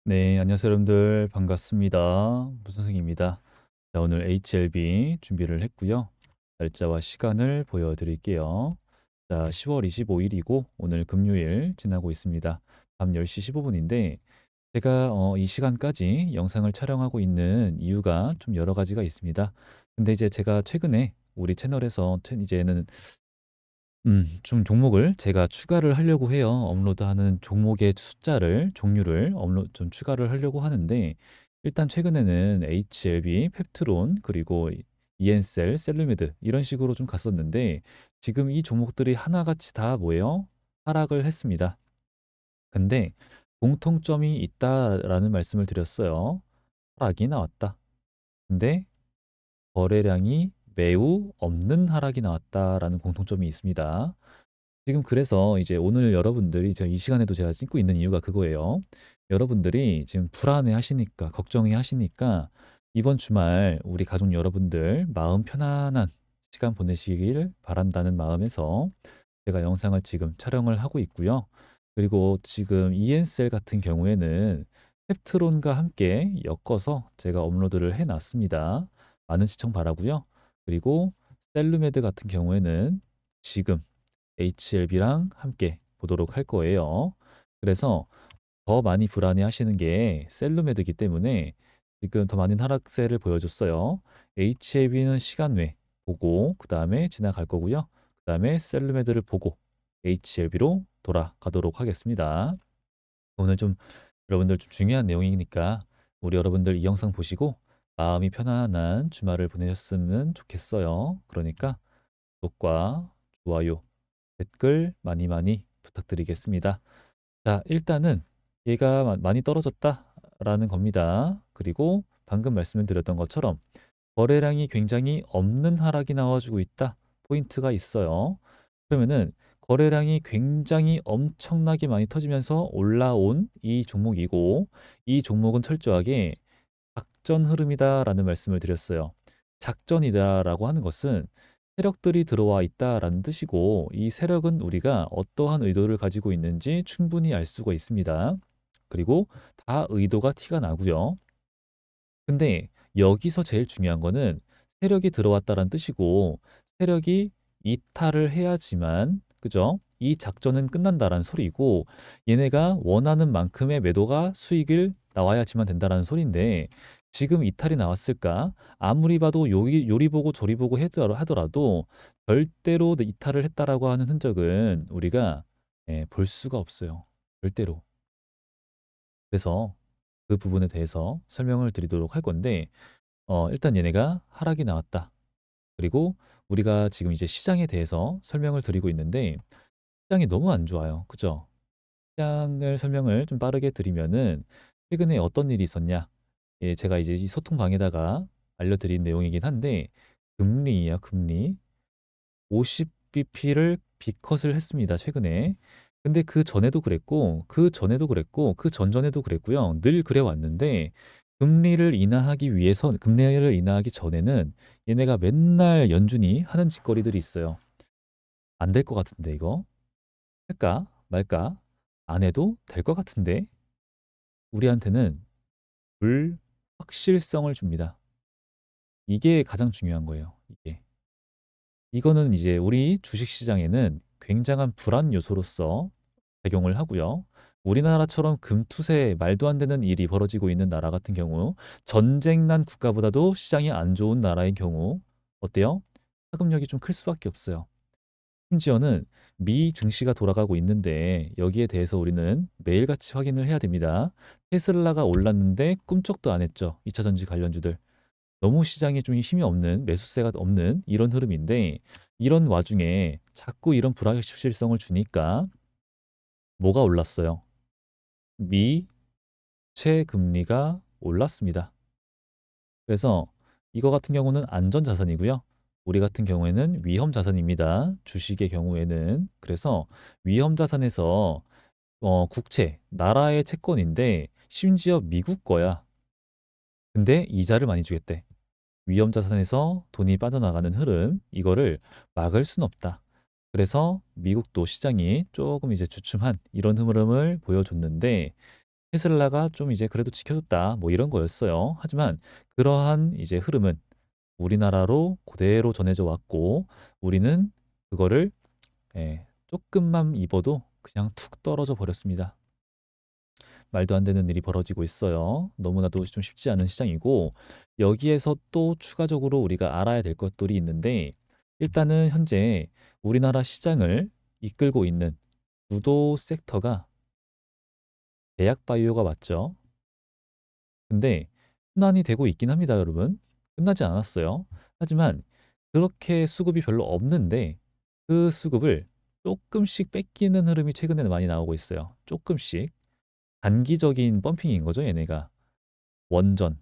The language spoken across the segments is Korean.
네, 안녕하세요, 여러분들. 반갑습니다. 무선승입니다. 자, 오늘 HLB 준비를 했고요. 날짜와 시간을 보여드릴게요. 자, 10월 25일이고 오늘 금요일 지나고 있습니다. 밤 10시 15분인데 제가 이 시간까지 영상을 촬영하고 있는 이유가 좀 여러 가지가 있습니다. 근데 이제 제가 최근에 우리 채널에서 이제는 좀 종목을 제가 추가를 하려고 해요. 업로드하는 종목의 숫자를 종류를 좀 추가를 하려고 하는데 일단 최근에는 HLB, 펩트론, 그리고 이엔셀, 셀루메드 이런 식으로 좀 갔었는데 지금 이 종목들이 하나같이 다 뭐예요? 하락을 했습니다. 근데 공통점이 있다라는 말씀을 드렸어요. 하락이 나왔다. 근데 거래량이 매우 없는 하락이 나왔다라는 공통점이 있습니다. 지금 그래서 이제 오늘 여러분들이 이 시간에도 제가 찍고 있는 이유가 그거예요. 여러분들이 지금 불안해 하시니까, 걱정해 하시니까 이번 주말 우리 가족 여러분들 마음 편안한 시간 보내시길 바란다는 마음에서 제가 영상을 지금 촬영을 하고 있고요. 그리고 지금 이엔셀 같은 경우에는 펩트론과 함께 엮어서 제가 업로드를 해놨습니다. 많은 시청 바라고요. 그리고 셀루메드 같은 경우에는 지금 HLB랑 함께 보도록 할 거예요. 그래서 더 많이 불안해 하시는 게 셀루메드이기 때문에 지금 더 많은 하락세를 보여줬어요. HLB는 시간 외 보고 그 다음에 지나갈 거고요. 그 다음에 셀루메드를 보고 HLB로 돌아가도록 하겠습니다. 오늘 좀 여러분들 좀 중요한 내용이니까 우리 여러분들 이 영상 보시고 마음이 편안한 주말을 보내셨으면 좋겠어요. 그러니까 구독과 좋아요, 댓글 많이 많이 부탁드리겠습니다. 자, 일단은 얘가 많이 떨어졌다라는 겁니다. 그리고 방금 말씀을 드렸던 것처럼 거래량이 굉장히 없는 하락이 나와주고 있다. 포인트가 있어요. 그러면은 거래량이 굉장히 엄청나게 많이 터지면서 올라온 이 종목이고 이 종목은 철저하게 작전 흐름이다라는 말씀을 드렸어요. 작전이다라고 하는 것은 세력들이 들어와 있다라는 뜻이고 이 세력은 우리가 어떠한 의도를 가지고 있는지 충분히 알 수가 있습니다. 그리고 다 의도가 티가 나고요. 근데 여기서 제일 중요한 거는 세력이 들어왔다는 뜻이고 세력이 이탈을 해야지만 그죠? 이 작전은 끝난다라는 소리고 얘네가 원하는 만큼의 매도가 수익을 나와야지만 된다라는 소리인데 지금 이탈이 나왔을까? 아무리 봐도 요리 보고 저리 보고 하더라도 절대로 이탈을 했다라고 하는 흔적은 우리가 볼 수가 없어요. 절대로. 그래서 그 부분에 대해서 설명을 드리도록 할 건데 일단 얘네가 하락이 나왔다. 그리고 우리가 지금 이제 시장에 대해서 설명을 드리고 있는데 시장이 너무 안 좋아요. 그죠? 시장을 설명을 좀 빠르게 드리면은 최근에 어떤 일이 있었냐? 예, 제가 이제 이 소통방에다가 알려드린 내용이긴 한데 금리예요, 금리. 50bp를 비컷을 했습니다, 최근에. 근데 그 전에도 그랬고, 그 전에도 그랬고, 그 전전에도 그랬고요. 늘 그래 왔는데, 금리를 인하하기 위해서, 금리를 인하하기 전에는 얘네가 맨날 연준이 하는 짓거리들이 있어요. 안 될 것 같은데, 이거? 할까? 말까? 안 해도 될 것 같은데? 우리한테는 불확실성을 줍니다. 이게 가장 중요한 거예요, 이게. 이거는 이제 우리 주식시장에는 굉장한 불안 요소로서 작용을 하고요. 우리나라처럼 금투세 말도 안 되는 일이 벌어지고 있는 나라 같은 경우, 전쟁 난 국가보다도 시장이 안 좋은 나라의 경우, 어때요? 파급력이 좀 클 수밖에 없어요. 심지어는 미 증시가 돌아가고 있는데 여기에 대해서 우리는 매일같이 확인을 해야 됩니다. 테슬라가 올랐는데 꿈쩍도 안 했죠. 2차 전지 관련주들. 너무 시장에 좀 힘이 없는 매수세가 없는 이런 흐름인데 이런 와중에 자꾸 이런 불확실성을 주니까 뭐가 올랐어요? 미채 금리가 올랐습니다. 그래서 이거 같은 경우는 안전 자산이고요. 우리 같은 경우에는 위험 자산입니다. 주식의 경우에는 그래서 위험 자산에서 국채, 나라의 채권인데 심지어 미국 거야. 근데 이자를 많이 주겠대. 위험 자산에서 돈이 빠져나가는 흐름, 이거를 막을 순 없다. 그래서 미국도 시장이 조금 이제 주춤한 이런 흐름을 보여줬는데 테슬라가 좀 이제 그래도 지켜줬다. 뭐 이런 거였어요. 하지만 그러한 이제 흐름은 우리나라로 그대로 전해져 왔고 우리는 그거를 조금만 입어도 그냥 툭 떨어져 버렸습니다. 말도 안 되는 일이 벌어지고 있어요. 너무나도 좀 쉽지 않은 시장이고 여기에서 또 추가적으로 우리가 알아야 될 것들이 있는데 일단은 현재 우리나라 시장을 이끌고 있는 주도 섹터가 제약 바이오가 맞죠. 근데 순환이 되고 있긴 합니다, 여러분. 끝나지 않았어요. 하지만 그렇게 수급이 별로 없는데 그 수급을 조금씩 뺏기는 흐름이 최근에 많이 나오고 있어요. 조금씩. 단기적인 펌핑인 거죠, 얘네가. 원전,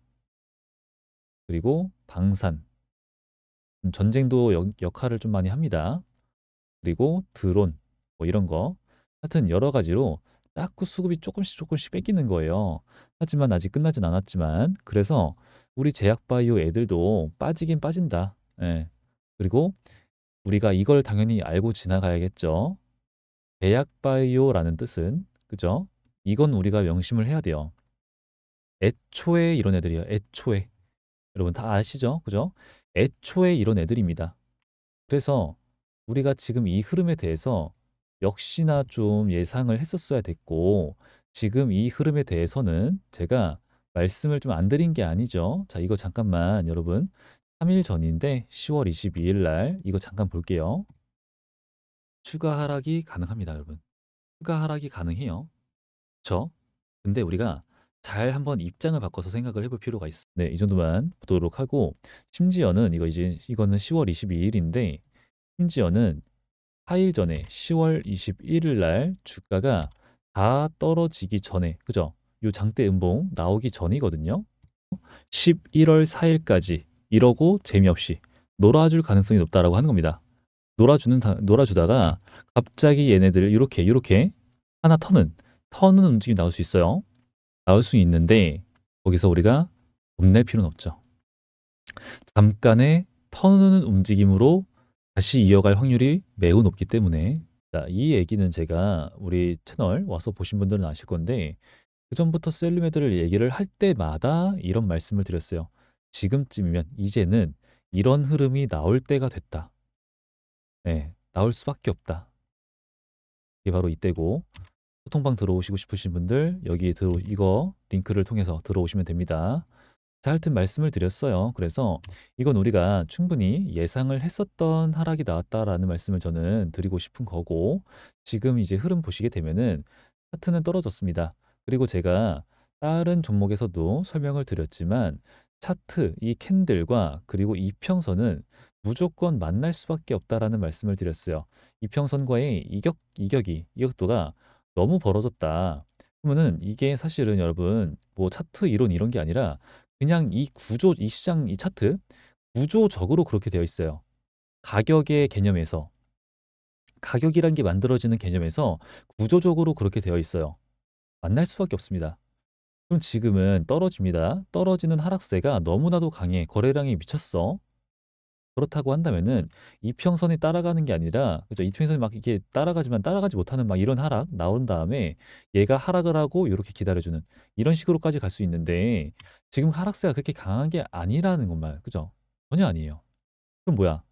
그리고 방산, 전쟁도 역할을 좀 많이 합니다. 그리고 드론, 뭐 이런 거. 하여튼 여러 가지로 자꾸 수급이 조금씩 조금씩 뺏기는 거예요. 하지만 아직 끝나진 않았지만, 그래서 우리 제약바이오 애들도 빠지긴 빠진다. 예. 그리고 우리가 이걸 당연히 알고 지나가야겠죠. 제약바이오라는 뜻은, 그죠? 이건 우리가 명심을 해야 돼요. 애초에 이런 애들이에요. 애초에. 여러분 다 아시죠? 그죠? 애초에 이런 애들입니다. 그래서 우리가 지금 이 흐름에 대해서 역시나 좀 예상을 했었어야 됐고, 지금 이 흐름에 대해서는 제가 말씀을 좀 안 드린 게 아니죠. 자, 이거 잠깐만 여러분. 3일 전인데 10월 22일 날 이거 잠깐 볼게요. 추가 하락이 가능합니다, 여러분. 추가 하락이 가능해요. 그쵸? 근데 우리가 잘 한번 입장을 바꿔서 생각을 해볼 필요가 있어. 네, 이 정도만 보도록 하고, 심지어는 이거는 10월 22일인데, 심지어는 4일 전에 10월 21일 날 주가가 다 떨어지기 전에, 그죠? 요 장대 음봉 나오기 전이거든요. 11월 4일까지 이러고 재미없이 놀아줄 가능성이 높다라고 하는 겁니다. 놀아주다가 갑자기 얘네들 이렇게 하나 터는 움직임이 나올 수 있어요. 나올 수 있는데 거기서 우리가 겁낼 필요는 없죠. 잠깐의 터는 움직임으로 다시 이어갈 확률이 매우 높기 때문에 자, 이 얘기는 제가 우리 채널 와서 보신 분들은 아실 건데 그전부터 셀룸애들을 얘기를 할 때마다 이런 말씀을 드렸어요. 지금쯤이면 이제는 이런 흐름이 나올 때가 됐다. 네, 나올 수밖에 없다. 이게 바로 이때고 소통방 들어오시고 싶으신 분들 여기 이거 링크를 통해서 들어오시면 됩니다. 자, 하여튼 말씀을 드렸어요. 그래서 이건 우리가 충분히 예상을 했었던 하락이 나왔다라는 말씀을 저는 드리고 싶은 거고 지금 이제 흐름 보시게 되면은 차트는 떨어졌습니다. 그리고 제가 다른 종목에서도 설명을 드렸지만 차트, 이 캔들과 그리고 이평선은 무조건 만날 수밖에 없다라는 말씀을 드렸어요. 이평선과의 이격도가 너무 벌어졌다. 그러면은 이게 사실은 여러분 뭐 차트 이론 이런 게 아니라 그냥 이 구조, 이 시장, 이 차트 구조적으로 그렇게 되어 있어요. 가격의 개념에서 가격이란 게 만들어지는 개념에서 구조적으로 그렇게 되어 있어요. 만날 수밖에 없습니다. 그럼 지금은 떨어집니다. 떨어지는 하락세가 너무나도 강해. 거래량이 미쳤어. 그렇다고 한다면은 이평선이 따라가는 게 아니라 그죠? 이평선이 막 이렇게 따라가지만 따라가지 못하는 막 이런 하락 나온 다음에 얘가 하락을 하고 이렇게 기다려주는 이런 식으로까지 갈 수 있는데 지금 하락세가 그렇게 강한 게 아니라는 것만 그죠? 전혀 아니에요. 그럼 뭐야?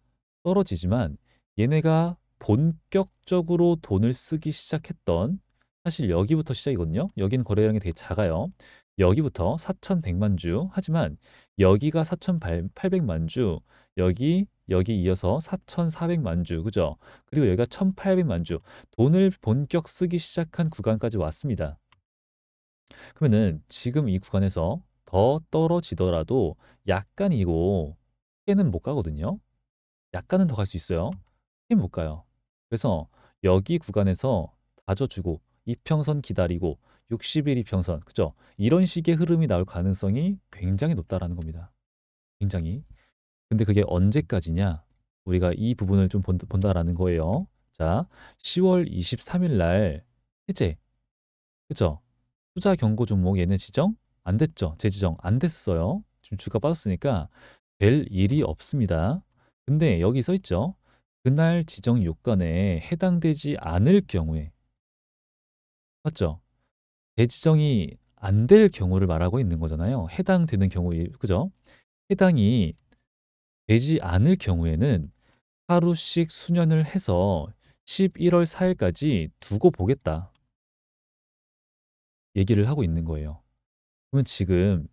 떨어지지만 얘네가 본격적으로 돈을 쓰기 시작했던 사실 여기부터 시작이거든요. 여기는 거래량이 되게 작아요. 여기부터 4,100만 주. 하지만 여기가 4,800만 주. 여기 이어서 4,400만 주. 그죠? 그리고 여기가 1,800만 주. 돈을 본격 쓰기 시작한 구간까지 왔습니다. 그러면은 지금 이 구간에서 더 떨어지더라도 약간이고 깨는 못 가거든요. 약간은 더 갈 수 있어요. 크게 못 가요. 그래서 여기 구간에서 다져주고 이평선 기다리고 60일 이평선 그죠? 이런 식의 흐름이 나올 가능성이 굉장히 높다라는 겁니다. 굉장히. 근데 그게 언제까지냐? 우리가 이 부분을 좀 본다라는 거예요. 자, 10월 23일 날 해제. 그죠? 투자 경고 종목 얘네 지정 안 됐죠? 재지정 안 됐어요. 지금 주가 빠졌으니까 될 일이 없습니다. 근데 여기 써 있죠? 그날 지정 요건에 해당되지 않을 경우에 맞죠? 대지정이 안 될 경우를 말하고 있는 거잖아요. 해당되는 경우, 그죠? 해당이 되지 않을 경우에는 하루씩 수년을 해서 11월 4일까지 두고 보겠다. 얘기를 하고 있는 거예요. 그러면 지금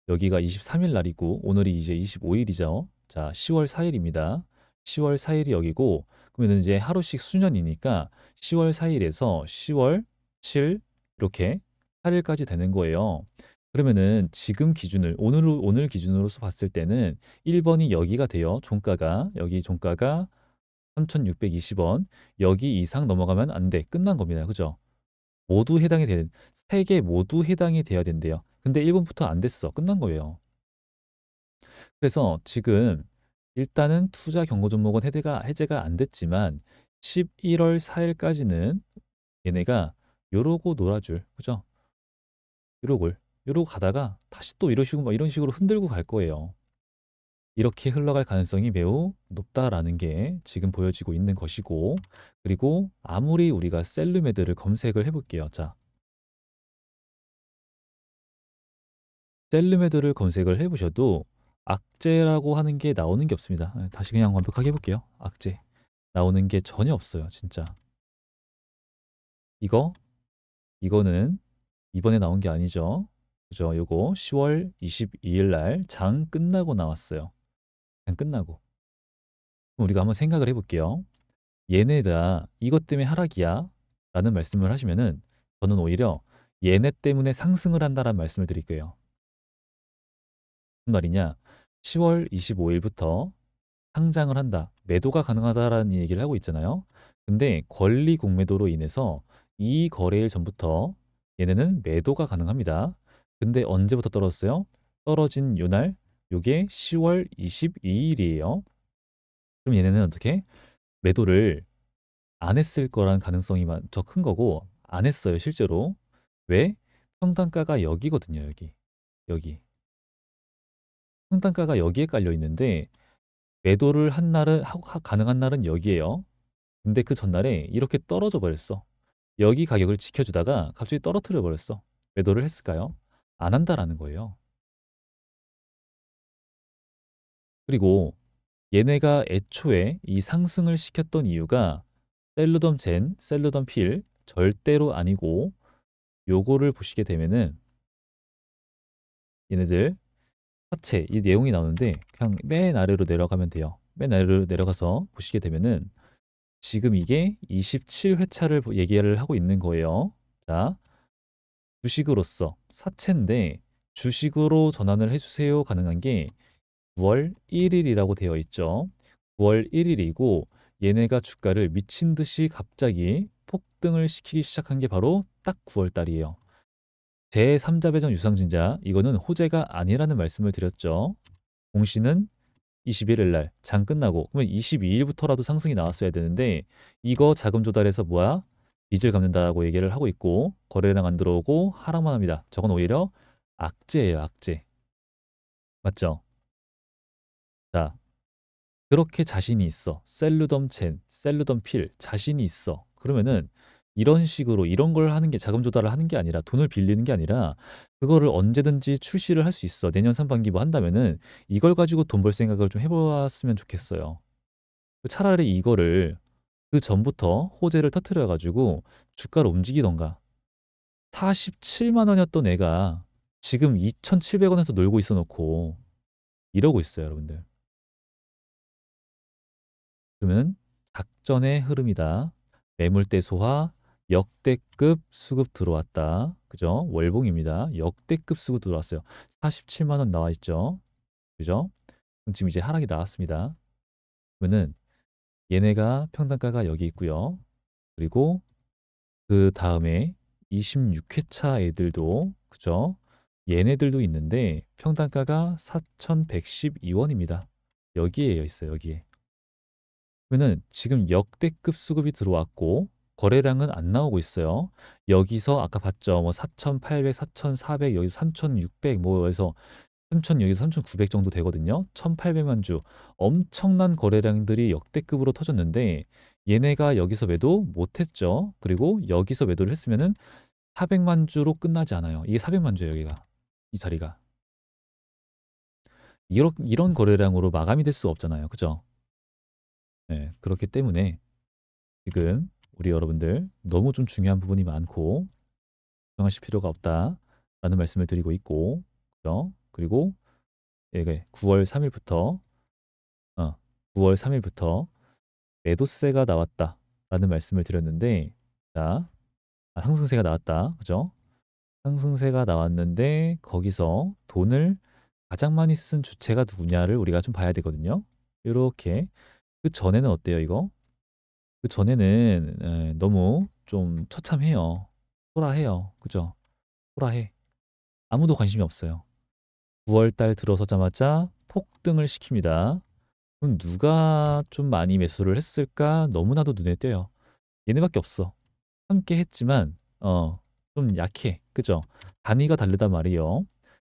여기가 23일 날이고 오늘이 이제 25일이죠. 자, 10월 4일입니다. 10월 4일이 여기고 그러면 이제 하루씩 수년이니까 10월 4일에서 10월 7 이렇게 8일까지 되는 거예요. 그러면은 지금 기준을 오늘 기준으로서 봤을 때는 1번이 여기가 돼요. 종가가 여기 종가가 3,620원. 여기 이상 넘어가면 안 돼. 끝난 겁니다. 그죠? 모두 해당이 되는 세 개 모두 해당이 돼야 된대요. 근데 1번부터 안 됐어. 끝난 거예요. 그래서 지금 일단은 투자 경고 종목은 해제가 안 됐지만 11월 4일까지는 얘네가 요러고 놀아줄, 그죠? 요러고 가다가 다시 또 이러시고 막 이런 식으로 흔들고 갈 거예요. 이렇게 흘러갈 가능성이 매우 높다라는 게 지금 보여지고 있는 것이고, 그리고 아무리 우리가 셀르메드를 검색을 해볼게요. 자, 셀르메드를 검색을 해보셔도 악재라고 하는 게 나오는 게 없습니다. 다시 그냥 완벽하게 해볼게요. 악재. 나오는 게 전혀 없어요. 진짜. 이거, 이거는 이번에 나온 게 아니죠. 그죠? 요거 10월 22일 날 장 끝나고 나왔어요. 장 끝나고. 그럼 우리가 한번 생각을 해볼게요. 얘네다 이것 때문에 하락이야 라는 말씀을 하시면은 저는 오히려 얘네 때문에 상승을 한다라는 말씀을 드릴 거예요. 무슨 말이냐? 10월 25일부터 상장을 한다. 매도가 가능하다라는 얘기를 하고 있잖아요. 근데 권리 공매도로 인해서 이 거래일 전부터 얘네는 매도가 가능합니다. 근데 언제부터 떨어졌어요? 떨어진 요날, 요게 10월 22일이에요. 그럼 얘네는 어떻게? 매도를 안 했을 거란 가능성이 더 큰 거고 안 했어요, 실제로. 왜? 평단가가 여기거든요, 여기. 여기. 평단가가 여기에 깔려 있는데 매도를 한 날은 가능한 날은 여기에요. 근데 그 전날에 이렇게 떨어져 버렸어. 여기 가격을 지켜주다가 갑자기 떨어뜨려 버렸어. 매도를 했을까요? 안 한다라는 거예요. 그리고 얘네가 애초에 이 상승을 시켰던 이유가 셀루덤 필 절대로 아니고 요거를 보시게 되면은 얘네들 차체 이 내용이 나오는데 그냥 맨 아래로 내려가면 돼요. 맨 아래로 내려가서 보시게 되면은 지금 이게 27회차를 얘기를 하고 있는 거예요. 자, 주식으로서 사채인데 주식으로 전환을 해주세요 가능한 게 9월 1일이라고 되어 있죠. 9월 1일이고 얘네가 주가를 미친 듯이 갑자기 폭등을 시키기 시작한 게 바로 딱 9월 달이에요. 제3자 배정 유상증자 이거는 호재가 아니라는 말씀을 드렸죠. 공시는 21일 날 장 끝나고 그러면 22일부터라도 상승이 나왔어야 되는데 이거 자금 조달해서 뭐야? 빚을 갚는다고 얘기를 하고 있고 거래량 안 들어오고 하락만 합니다. 저건 오히려 악재예요, 악재. 맞죠? 자, 그렇게 자신이 있어. 셀루덤 필 자신이 있어. 그러면은 이런 식으로 이런 걸 하는 게 자금 조달을 하는 게 아니라 돈을 빌리는 게 아니라 그거를 언제든지 출시를 할 수 있어. 내년 상반기 뭐 한다면은 이걸 가지고 돈 벌 생각을 좀 해보았으면 좋겠어요. 차라리 이거를 그 전부터 호재를 터트려 가지고 주가를 움직이던가 47만 원이었던 애가 지금 2,700원에서 놀고 있어 놓고 이러고 있어요, 여러분들. 그러면 작전의 흐름이다. 매물대 소화, 역대급 수급 들어왔다. 그죠? 월봉입니다. 역대급 수급 들어왔어요. 47만 원 나와 있죠. 그죠? 그럼 지금 이제 하락이 나왔습니다. 그러면은 얘네가 평단가가 여기 있고요. 그리고 그 다음에 26회차 애들도 그죠? 얘네들도 있는데 평단가가 4,112원입니다. 여기에 있어요. 여기에. 그러면은 지금 역대급 수급이 들어왔고 거래량은 안 나오고 있어요. 여기서 아까 봤죠. 뭐 4,800, 4,400, 여기 3,600 뭐에서 3,000 여기서 3,900 정도 되거든요. 1,800만 주. 엄청난 거래량들이 역대급으로 터졌는데 얘네가 여기서 매도 못 했죠. 그리고 여기서 매도를 했으면은 400만 주로 끝나지 않아요. 이게 400만 주예요, 여기가. 이 자리가. 이런 거래량으로 마감이 될 수가 없잖아요. 그죠? 네, 그렇기 때문에 지금 우리 여러분들 너무 좀 중요한 부분이 많고 걱정하실 필요가 없다라는 말씀을 드리고 있고, 그죠? 그리고 이게 9월 3일부터 9월 3일부터 매도세가 나왔다라는 말씀을 드렸는데, 자, 상승세가 나왔다, 그죠? 상승세가 나왔는데 거기서 돈을 가장 많이 쓴 주체가 누구냐를 우리가 좀 봐야 되거든요. 이렇게 그 전에는 어때요, 이거? 그 전에는 너무 좀 처참해요. 초라해요, 그죠? 초라해. 아무도 관심이 없어요. 9월 달 들어서자마자 폭등을 시킵니다. 그럼 누가 좀 많이 매수를 했을까? 너무나도 눈에 띄어요. 얘네밖에 없어. 함께 했지만 좀 약해. 그죠? 단위가 다르단 말이에요.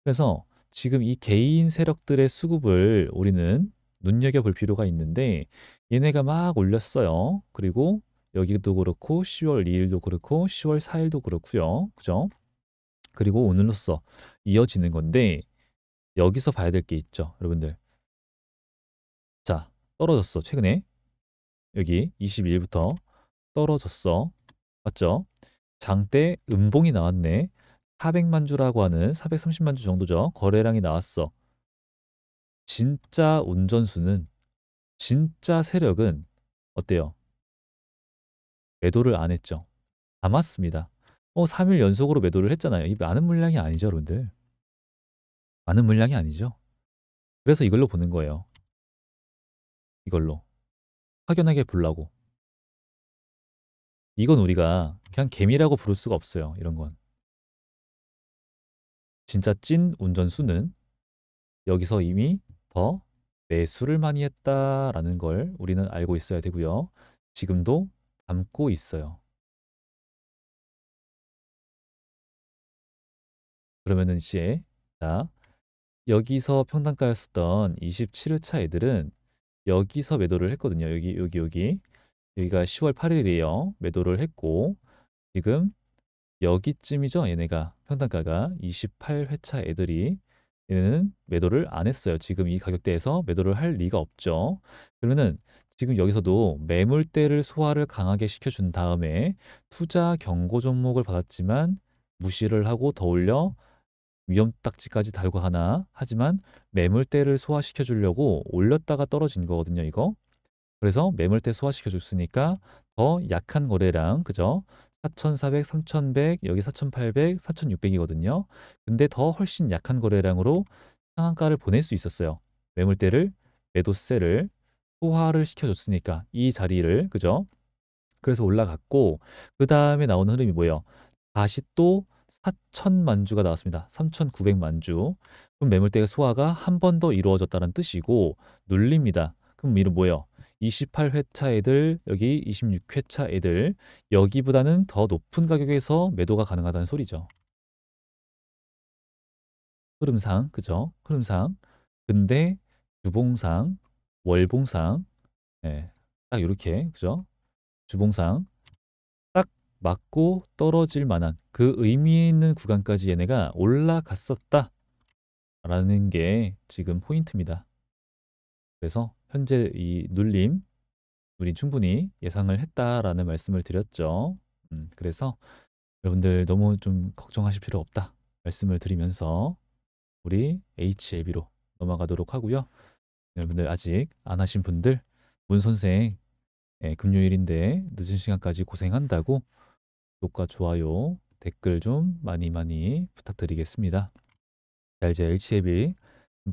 그래서 지금 이 개인 세력들의 수급을 우리는 눈여겨볼 필요가 있는데 얘네가 막 올렸어요. 그리고 여기도 그렇고 10월 2일도 그렇고 10월 4일도 그렇고요. 그죠? 그리고 오늘로써 이어지는 건데 여기서 봐야 될 게 있죠, 여러분들. 자, 떨어졌어. 최근에 여기 22일부터 떨어졌어. 맞죠? 장대 음봉이 나왔네. 400만 주라고 하는 430만 주 정도죠. 거래량이 나왔어. 진짜 운전수는, 진짜 세력은 어때요? 매도를 안 했죠. 담았습니다. 3일 연속으로 매도를 했잖아요. 이 많은 물량이 아니죠, 여러분들. 많은 물량이 아니죠. 그래서 이걸로 보는 거예요. 이걸로. 확연하게 보려고. 이건 우리가 그냥 개미라고 부를 수가 없어요. 이런 건. 진짜 찐 운전수는 여기서 이미 더 매수를 많이 했다라는 걸 우리는 알고 있어야 되고요. 지금도 담고 있어요. 그러면은 이제 자, 여기서 평단가였었던 27회차 애들은 여기서 매도를 했거든요. 여기가 10월 8일이에요. 매도를 했고 지금 여기쯤이죠. 얘네가 평단가가 28회차 애들이 얘네는 매도를 안 했어요. 지금 이 가격대에서 매도를 할 리가 없죠. 그러면은 지금 여기서도 매물대를 소화를 강하게 시켜준 다음에 투자 경고 종목을 받았지만 무시를 하고 더 올려 위험 딱지까지 달고 하나 하지만 매물대를 소화시켜 주려고 올렸다가 떨어진 거거든요, 이거. 그래서 매물대 소화시켜 줬으니까 더 약한 거래량, 그죠? 4,400, 3,100, 여기 4,800, 4,600이거든요. 근데 더 훨씬 약한 거래량으로 상한가를 보낼 수 있었어요. 매물대를, 매도세를 소화를 시켜줬으니까 이 자리를, 그죠? 그래서 올라갔고 그 다음에 나오는 흐름이 뭐예요? 다시 또 4천만 주가 나왔습니다. 3,900만 주. 그럼 매물대가 소화가 한 번 더 이루어졌다는 뜻이고 눌립니다. 그럼 이름 뭐예요? 28회차 애들, 여기 26회차 애들, 여기보다는 더 높은 가격에서 매도가 가능하다는 소리죠. 흐름상, 그죠? 흐름상. 근데 주봉상, 월봉상, 예, 딱 이렇게, 그죠? 주봉상 딱 맞고 떨어질 만한 그 의미 있는 구간까지 얘네가 올라갔었다라는 게 지금 포인트입니다. 그래서 현재 이 눌림, 우리 충분히 예상을 했다라는 말씀을 드렸죠. 그래서 여러분들 너무 좀 걱정하실 필요 없다 말씀을 드리면서 우리 HLB로 넘어가도록 하고요. 여러분들 아직 안 하신 분들 문 선생 금요일인데 늦은 시간까지 고생한다고 구독과 좋아요, 댓글 좀 많이 많이 부탁드리겠습니다. 자, 이제 HLB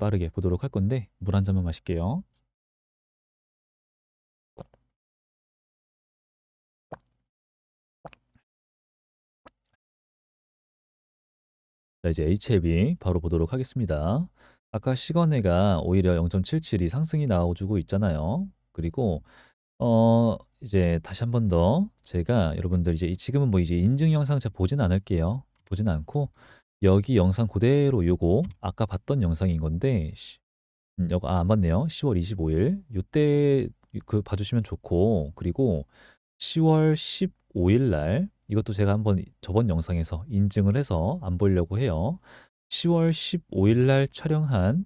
빠르게 보도록 할 건데 물 한 잔만 마실게요. 자, 이제 HLB 바로 보도록 하겠습니다. 아까 시간외가 오히려 0.77이 상승이 나와주고 있잖아요. 그리고 이제 다시 한 번 더 제가 여러분들 이제 지금은 뭐 이제 인증 영상 제가 보진 않을게요. 보진 않고 여기 영상 그대로 요거 아까 봤던 영상인 건데 요거 안 봤네요. 10월 25일 요때 그 봐주시면 좋고 그리고 10월 15일 날 이것도 제가 한번 저번 영상에서 인증을 해서 안 보려고 해요. 10월 15일 날 촬영한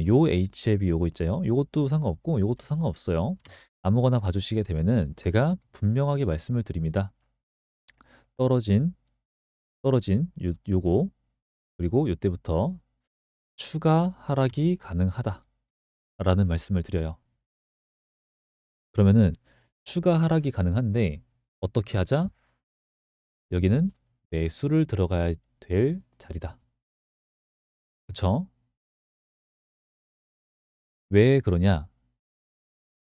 요 HLB 요거 있죠. 요것도 상관없고 요것도 상관없어요. 아무거나 봐주시게 되면은 제가 분명하게 말씀을 드립니다. 떨어진 요거 그리고 요때부터 추가 하락이 가능하다라는 말씀을 드려요. 그러면은 추가 하락이 가능한데 어떻게 하자? 여기는 매수를 들어가야 될 자리다. 그쵸? 왜 그러냐?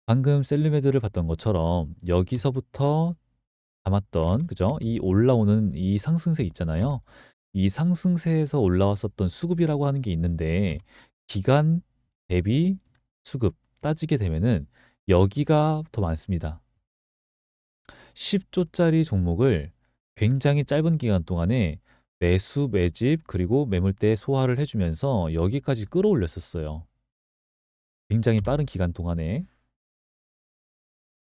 방금 셀리메드를 봤던 것처럼 여기서부터 담았던 그죠? 이 올라오는 이 상승세 있잖아요. 이 상승세에서 올라왔었던 수급이라고 하는 게 있는데 기간 대비 수급 따지게 되면은 여기가 더 많습니다. 10조짜리 종목을 굉장히 짧은 기간 동안에 매수, 매집, 그리고 매물대 소화를 해주면서 여기까지 끌어올렸었어요. 굉장히 빠른 기간 동안에.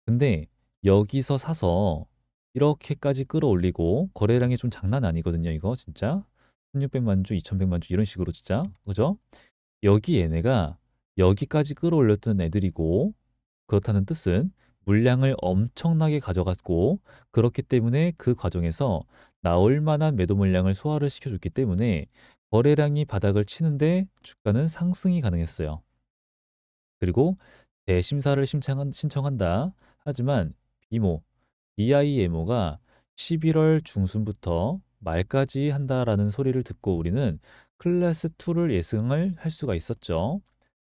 근데 여기서 사서 이렇게까지 끌어올리고 거래량이 좀 장난 아니거든요, 이거 진짜. 1600만 주, 2100만 주 이런 식으로 진짜. 그죠? 여기 얘네가 여기까지 끌어올렸던 애들이고 그렇다는 뜻은 물량을 엄청나게 가져갔고 그렇기 때문에 그 과정에서 나올 만한 매도 물량을 소화를 시켜줬기 때문에 거래량이 바닥을 치는데 주가는 상승이 가능했어요. 그리고 대심사를 신청한다. 하지만 비모, BIMO가 11월 중순부터 말까지 한다라는 소리를 듣고 우리는 클래스 2를 예상을 할 수가 있었죠.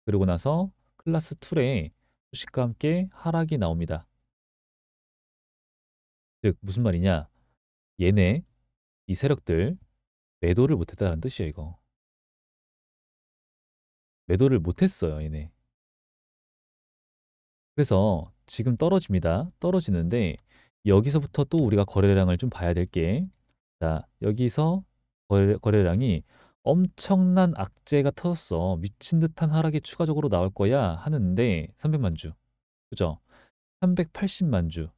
그리고 나서 클래스 2에 소식과 함께 하락이 나옵니다. 즉 무슨 말이냐? 얘네 이 세력들 매도를 못했다는 뜻이에요, 이거. 매도를 못했어요, 얘네. 그래서 지금 떨어집니다. 떨어지는데 여기서부터 또 우리가 거래량을 좀 봐야 될 게, 자, 여기서 거래량이 엄청난 악재가 터졌어. 미친 듯한 하락이 추가적으로 나올 거야 하는데 300만 주. 그죠? 380만 주.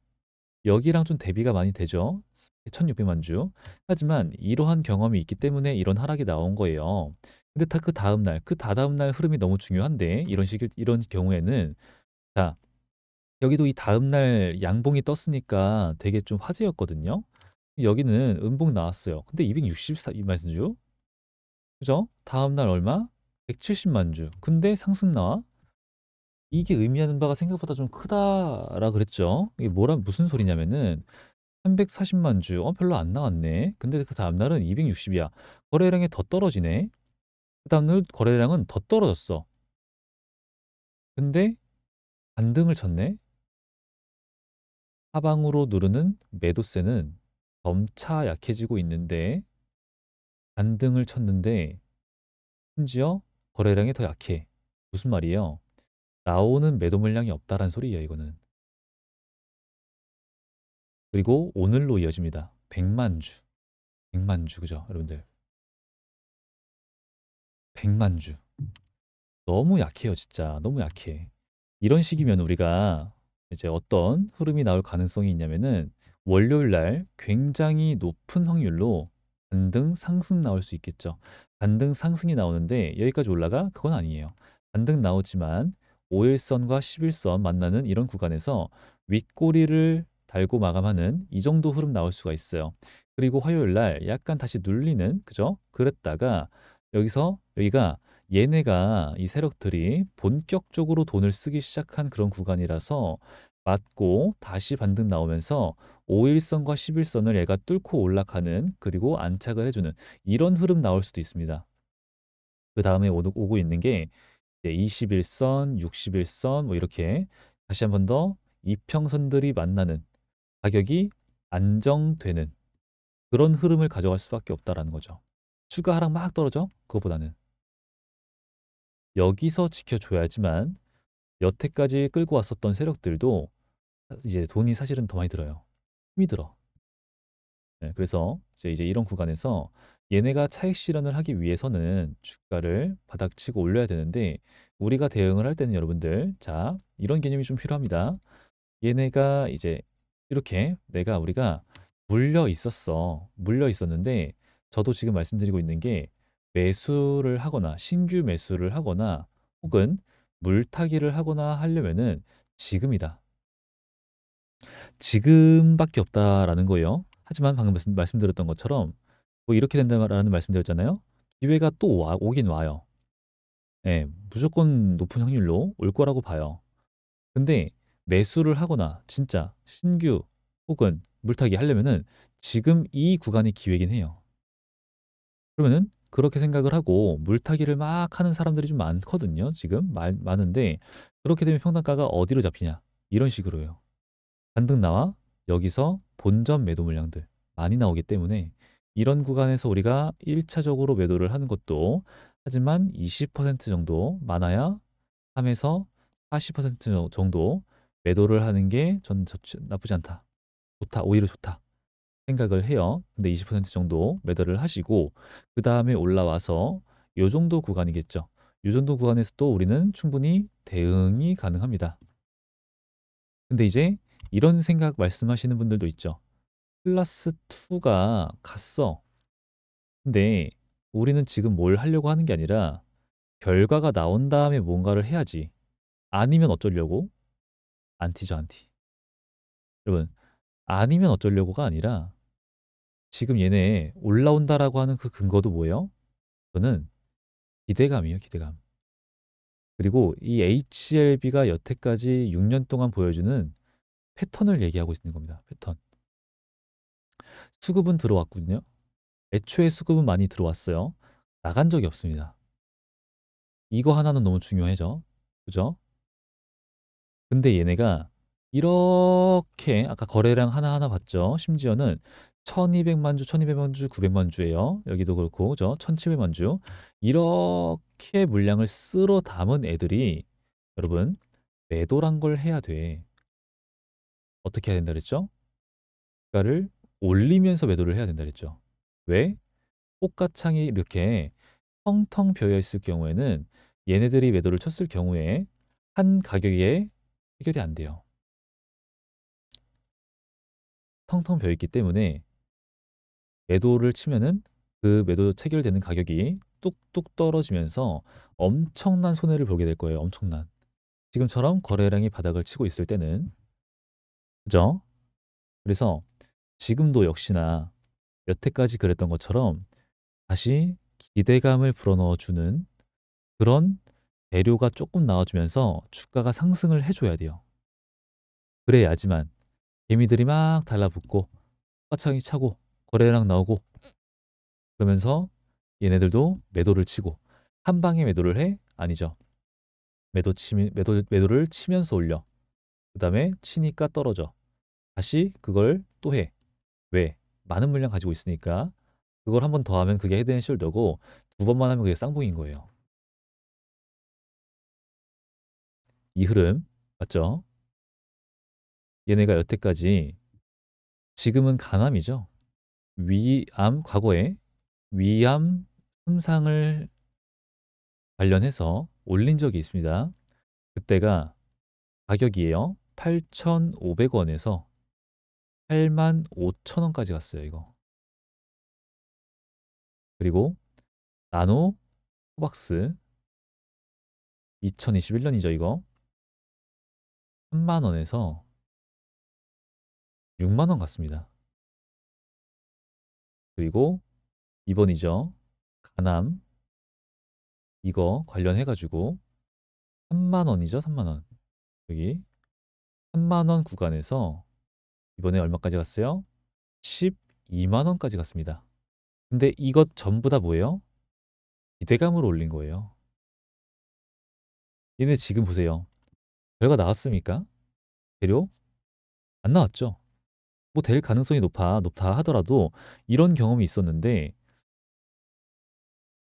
여기랑 좀 대비가 많이 되죠. 1600만 주. 하지만 이러한 경험이 있기 때문에 이런 하락이 나온 거예요. 근데 그 다음 날, 그 다다음 날 흐름이 너무 중요한데 이런 경우에는 자, 여기도 이 다음 날 양봉이 떴으니까 되게 좀 화제였거든요. 여기는 음봉 나왔어요. 근데 264만 주. 그죠? 다음 날 얼마? 170만 주. 근데 상승 나와? 이게 의미하는 바가 생각보다 좀 크다라 그랬죠. 이게 무슨 소리냐면은 340만 주. 별로 안 나왔네. 근데 그 다음 날은 260이야. 거래량이 더 떨어지네. 그 다음 날 거래량은 더 떨어졌어. 근데 반등을 쳤네. 하방으로 누르는 매도세는 점차 약해지고 있는데 반등을 쳤는데 심지어 거래량이 더 약해. 무슨 말이에요? 나오는 매도 물량이 없다란 소리예요, 이거는. 그리고 오늘로 이어집니다. 100만 주. 100만 주, 그죠, 여러분들? 100만 주. 너무 약해요, 진짜. 너무 약해. 이런 식이면 우리가 이제 어떤 흐름이 나올 가능성이 있냐면은 월요일 날 굉장히 높은 확률로 반등 상승 나올 수 있겠죠. 반등 상승이 나오는데 여기까지 올라가? 그건 아니에요. 반등 나오지만 5일선과 11선 만나는 이런 구간에서 윗꼬리를 달고 마감하는 이 정도 흐름 나올 수가 있어요. 그리고 화요일 날 약간 다시 눌리는, 그죠? 그랬다가 여기가 얘네가 이 세력들이 본격적으로 돈을 쓰기 시작한 그런 구간이라서 맞고 다시 반등 나오면서 5일선과 11선을 얘가 뚫고 올라가는, 그리고 안착을 해주는 이런 흐름 나올 수도 있습니다. 그 다음에 오고 있는 게 21선, 61선 뭐 이렇게 다시 한 번 더 이평선들이 만나는, 가격이 안정되는 그런 흐름을 가져갈 수밖에 없다라는 거죠. 추가 하락 막 떨어져? 그거보다는 여기서 지켜줘야지만 여태까지 끌고 왔었던 세력들도 이제 돈이 사실은 더 많이 들어요. 힘이 들어. 네, 그래서 이제 이런 구간에서 얘네가 차익 실현을 하기 위해서는 주가를 바닥치고 올려야 되는데 우리가 대응을 할 때는 여러분들, 자, 이런 개념이 좀 필요합니다. 얘네가 이제 이렇게 우리가 물려 있었어. 물려 있었는데 저도 지금 말씀드리고 있는 게 매수를 하거나 신규 매수를 하거나 혹은 물타기를 하거나 하려면은 지금이다. 지금밖에 없다라는 거예요. 하지만 방금 말씀드렸던 것처럼 뭐 이렇게 된다라는 말씀드렸잖아요. 기회가 또 오긴 와요. 예, 무조건 높은 확률로 올 거라고 봐요. 근데 매수를 하거나 진짜 신규 혹은 물타기 하려면은 지금 이 구간이 기회긴 해요. 그러면은 그렇게 생각을 하고 물타기를 막 하는 사람들이 좀 많거든요. 지금 많은데 그렇게 되면 평단가가 어디로 잡히냐? 이런 식으로요. 반등 나와 여기서 본전 매도 물량들 많이 나오기 때문에 이런 구간에서 우리가 1차적으로 매도를 하는 것도 하지만 20% 정도 많아야 3에서 40% 정도 매도를 하는 게 전 나쁘지 않다. 좋다. 오히려 좋다. 생각을 해요. 근데 20% 정도 매도를 하시고 그 다음에 올라와서 요 정도 구간이겠죠. 요 정도 구간에서 또 우리는 충분히 대응이 가능합니다. 근데 이제 이런 생각 말씀하시는 분들도 있죠. 클래스 2가 갔어. 근데 우리는 지금 뭘 하려고 하는 게 아니라 결과가 나온 다음에 뭔가를 해야지. 아니면 어쩌려고? 안티죠, 안티. 여러분, 아니면 어쩌려고가 아니라 지금 얘네 올라온다라고 하는 그 근거도 뭐예요? 저는 기대감이에요, 기대감. 그리고 이 HLB가 여태까지 6년 동안 보여주는 패턴을 얘기하고 있는 겁니다. 패턴. 수급은 들어왔거든요. 애초에 수급은 많이 들어왔어요. 나간 적이 없습니다. 이거 하나는 너무 중요해져. 그죠? 근데 얘네가 이렇게 아까 거래량 하나하나 봤죠? 심지어는 1200만 주, 1200만 주, 900만 주예요. 여기도 그렇고, 그죠? 1700만 주. 이렇게 물량을 쓸어 담은 애들이 여러분 매도란 걸 해야 돼. 어떻게 해야 된다 그랬죠? 주가를 올리면서 매도를 해야 된다 그랬죠. 왜? 꽃가창이 이렇게 텅텅 비어 있을 경우에는 얘네들이 매도를 쳤을 경우에 한 가격에 해결이 안 돼요. 텅텅 비어 있기 때문에 매도를 치면은 그 매도 체결되는 가격이 뚝뚝 떨어지면서 엄청난 손해를 보게 될 거예요. 엄청난. 지금처럼 거래량이 바닥을 치고 있을 때는 그죠? 그래서 지금도 역시나 여태까지 그랬던 것처럼 다시 기대감을 불어넣어 주는 그런 재료가 조금 나와주면서 주가가 상승을 해줘야 돼요. 그래야지만 개미들이 막 달라붙고 화창이 차고 거래량 나오고 그러면서 얘네들도 매도를 치고 한 방에 매도를 해? 아니죠. 매도를 치면서 올려. 그다음에 치니까 떨어져. 다시 그걸 또 해. 왜? 많은 물량 가지고 있으니까 그걸 한 번 더 하면 그게 헤드 앤 숄더고 두 번만 하면 그게 쌍봉인 거예요. 이 흐름 맞죠? 얘네가 여태까지 지금은 간암이죠. 위암 과거에 위암 삼상을 관련해서 올린 적이 있습니다. 그때가 가격이에요. 8,500원에서 85,000원까지 갔어요, 이거. 그리고 나노 코박스 2021년이죠, 이거. 3만 원에서 6만 원 갔습니다. 그리고 이번이죠. 가남 이거 관련해 가지고 3만 원이죠, 3만 원. 여기 3만 원 구간에서 이번에 얼마까지 갔어요? 12만 원까지 갔습니다. 근데 이것 전부 다 뭐예요? 기대감으로 올린 거예요. 얘네 지금 보세요. 결과 나왔습니까? 재료? 안 나왔죠. 뭐 될 가능성이 높다 하더라도 이런 경험이 있었는데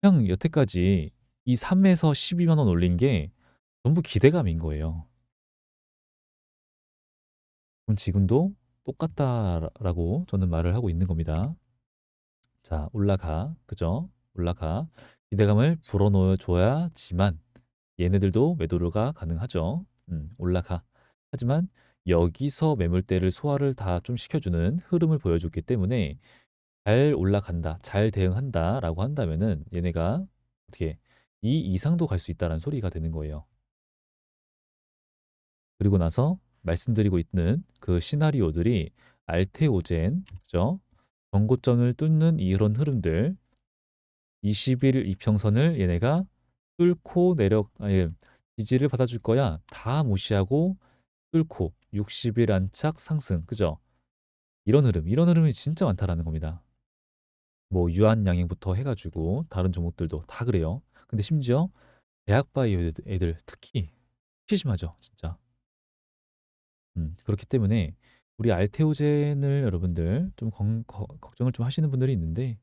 그냥 여태까지 이 3에서 12만 원 올린 게 전부 기대감인 거예요. 그럼 지금도 똑같다라고 저는 말을 하고 있는 겁니다. 자, 올라가. 그죠? 올라가. 기대감을 불어넣어 줘야지만 얘네들도 매도가 가능하죠. 올라가. 하지만 여기서 매물대를 소화를 다 좀 시켜주는 흐름을 보여줬기 때문에 잘 올라간다, 잘 대응한다라고 한다면은 얘네가 어떻게 이 이상도 갈 수 있다라는 소리가 되는 거예요. 그리고 나서 말씀드리고 있는 그 시나리오들이 알테오젠, 그죠? 전고점을 뚫는 이런 흐름들, 20일 이평선을 얘네가 뚫고 아니, 지지를 받아줄 거야. 다 무시하고 뚫고 60일 안착 상승, 그죠? 이런 흐름이 진짜 많다라는 겁니다. 뭐 유한양행부터 해가지고 다른 종목들도 다 그래요. 근데 심지어 대학바이오 애들 특히 심하죠, 진짜. 그렇기 때문에 우리 알테오젠을 여러분들 좀 걱정을 좀 하시는 분들이 있는데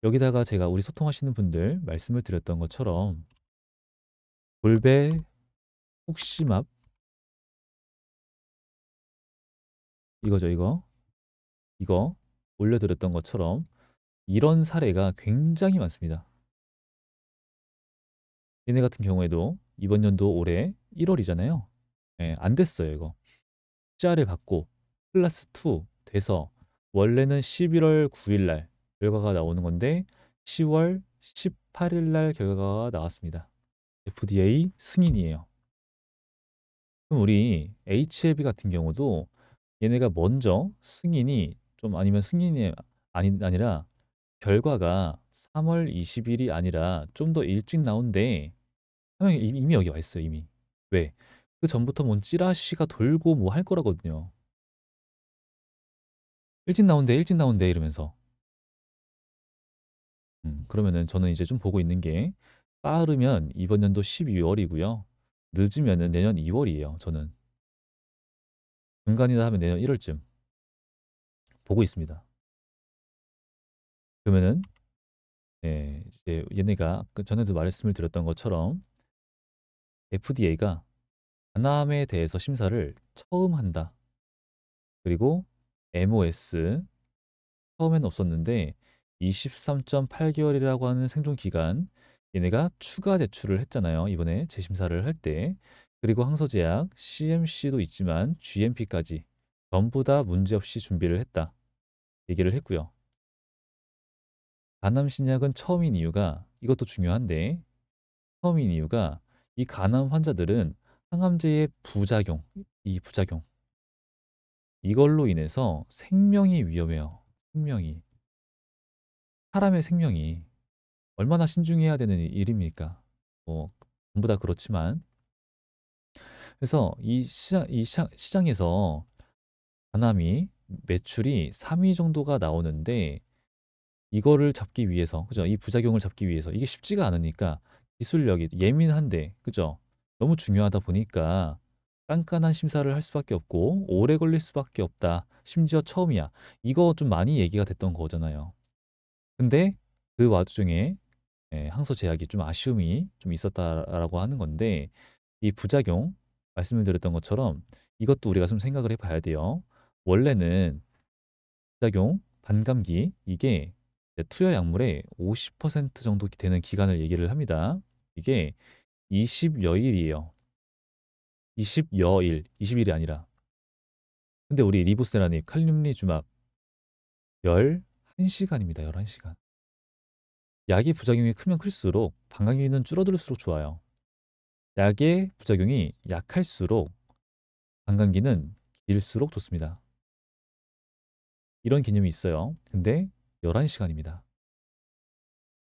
여기다가 제가 우리 소통하시는 분들 말씀을 드렸던 것처럼 골배 훅심압 이거죠, 이거 올려드렸던 것처럼 이런 사례가 굉장히 많습니다. 얘네 같은 경우에도 이번 연도 올해 1월이잖아요. 예, 안 됐어요, 이거. CR을 받고 클래스 2 돼서 원래는 11월 9일 날 결과가 나오는 건데 10월 18일 날 결과가 나왔습니다. FDA 승인이에요. 그럼 우리 HLB 같은 경우도 얘네가 먼저 승인이 좀 아니면 승인이 아니라 결과가 3월 20일이 아니라 좀 더 일찍 나온대. 이미 여기 와 있어요, 이미. 왜? 그 전부터 뭔 찌라시가 돌고 뭐 할 거라거든요. 일찍 나온대 이러면서. 그러면은 저는 이제 좀 보고 있는 게 빠르면 이번 연도 12월이고요. 늦으면은 내년 2월이에요, 저는. 중간이다 하면 내년 1월쯤 보고 있습니다. 그러면은 이제 얘네가 그 전에도 말씀을 드렸던 것처럼 FDA가 간암에 대해서 심사를 처음 한다. 그리고 MOS 처음에는 없었는데 23.8개월이라고 하는 생존 기간 얘네가 추가 제출을 했잖아요. 이번에 재심사를 할 때. 그리고 항서제약 CMC도 있지만 GMP까지 전부 다 문제없이 준비를 했다. 얘기를 했고요. 간암 신약은 처음인 이유가 이것도 중요한데 처음인 이유가 이 간암 환자들은 항암제의 부작용, 이 부작용 이걸로 인해서 생명이 위험해요. 생명이. 사람의 생명이 얼마나 신중해야 되는 일입니까? 뭐 전부 다 그렇지만 그래서 시장에서 가나미 매출이 3위 정도가 나오는데 이거를 잡기 위해서 그죠? 이 부작용을 잡기 위해서 이게 쉽지가 않으니까 기술력이 예민한데 그죠? 너무 중요하다 보니까 깐깐한 심사를 할 수밖에 없고 오래 걸릴 수밖에 없다. 심지어 처음이야. 이거 좀 많이 얘기가 됐던 거잖아요. 근데 그 와중에 항소 제약이 좀 아쉬움이 좀 있었다라고 하는 건데 이 부작용 말씀을 드렸던 것처럼 이것도 우리가 좀 생각을 해봐야 돼요. 원래는 부작용 반감기 이게 이제 투여 약물의 50% 정도 되는 기간을 얘기를 합니다. 이게 20여일이에요. 20여일, 20일이 아니라. 근데 우리 리보세라님 칼륨리주막 11시간입니다. 11시간. 약의 부작용이 크면 클수록 반감기는 줄어들수록 좋아요. 약의 부작용이 약할수록 반감기는 길수록 좋습니다. 이런 개념이 있어요. 근데 11시간입니다.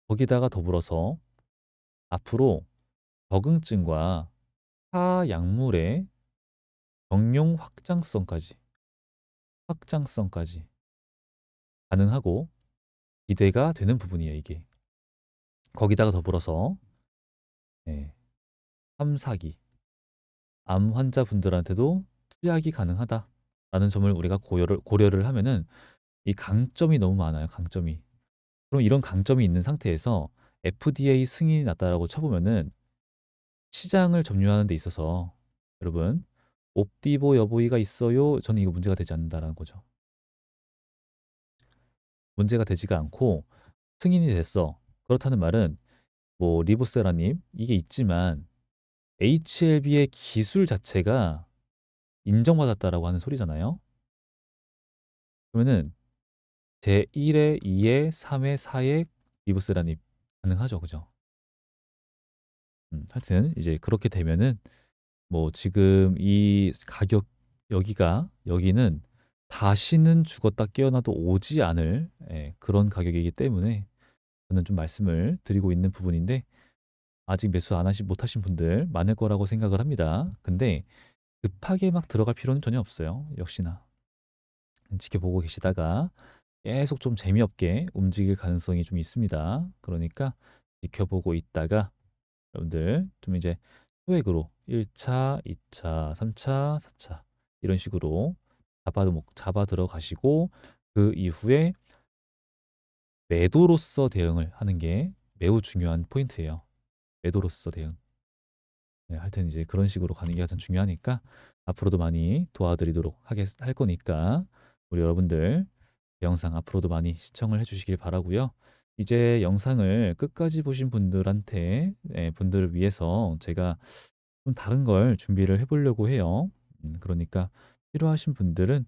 거기다가 더불어서 앞으로 적응증과 타 약물의 병용 확장성까지 가능하고 기대가 되는 부분이에요, 이게. 거기다가 더불어서 3, 4기 암 환자분들한테도 투약이 가능하다라는 점을 우리가 고려를 하면은 이 강점이 너무 많아요, 강점이. 그럼 이런 강점이 있는 상태에서 FDA 승인이 났다라고 쳐보면은 시장을 점유하는 데 있어서 여러분 옵디보 여부위가 있어요? 저는 이거 문제가 되지 않는다라는 거죠. 문제가 되지가 않고 승인이 됐어. 그렇다는 말은 뭐 리보세라님 이게 있지만 HLB의 기술 자체가 인정받았다라고 하는 소리잖아요. 그러면은 제1의 2의 3의 4의 리브스 라립 가능하죠. 그죠? 하여튼 이제 그렇게 되면은 뭐 지금 이 가격 여기는 다시는 죽었다 깨어나도 오지 않을 그런 가격이기 때문에 저는 좀 말씀을 드리고 있는 부분인데 아직 매수 안 하시 못하신 분들 많을 거라고 생각을 합니다. 근데 급하게 막 들어갈 필요는 전혀 없어요. 역시나 지켜보고 계시다가 계속 좀 재미없게 움직일 가능성이 좀 있습니다. 그러니까 지켜보고 있다가 여러분들 좀 이제 소액으로 1차, 2차, 3차, 4차 이런 식으로 잡아 들어가시고 그 이후에 매도로서 대응을 하는 게 매우 중요한 포인트예요. 매도로서 대응. 네, 하여튼 이제 그런 식으로 가는 게 가장 중요하니까 앞으로도 많이 도와드리도록 할 거니까 우리 여러분들 영상 앞으로도 많이 시청을 해주시길 바라고요. 이제 영상을 끝까지 보신 분들한테 분들을 위해서 제가 좀 다른 걸 준비를 해보려고 해요. 그러니까 필요하신 분들은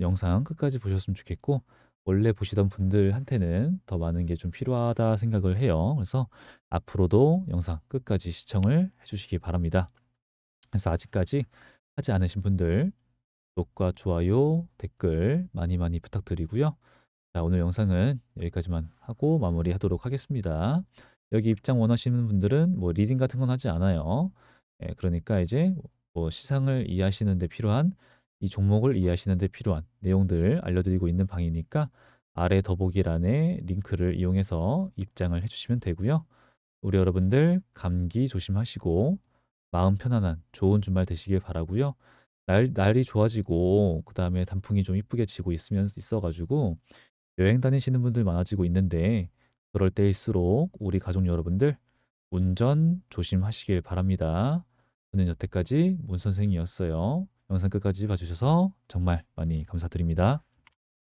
영상 끝까지 보셨으면 좋겠고 원래 보시던 분들한테는 더 많은 게 좀 필요하다 생각을 해요. 그래서 앞으로도 영상 끝까지 시청을 해주시기 바랍니다. 그래서 아직까지 하지 않으신 분들 구독과 좋아요, 댓글 많이 많이 부탁드리고요. 자, 오늘 영상은 여기까지만 하고 마무리하도록 하겠습니다. 여기 입장 원하시는 분들은 뭐 리딩 같은 건 하지 않아요. 그러니까 이제 뭐 시상을 이해하시는 데 필요한 이 종목을 이해하시는 데 필요한 내용들을 알려드리고 있는 방이니까 아래 더보기란에 링크를 이용해서 입장을 해주시면 되고요. 우리 여러분들 감기 조심하시고 마음 편안한 좋은 주말 되시길 바라고요. 날이 좋아지고 그다음에 단풍이 좀 이쁘게 지고 있어가지고 여행 다니시는 분들 많아지고 있는데 그럴 때일수록 우리 가족 여러분들 운전 조심하시길 바랍니다. 저는 여태까지 문 선생이었어요. 영상 끝까지 봐주셔서 정말 많이 감사드립니다.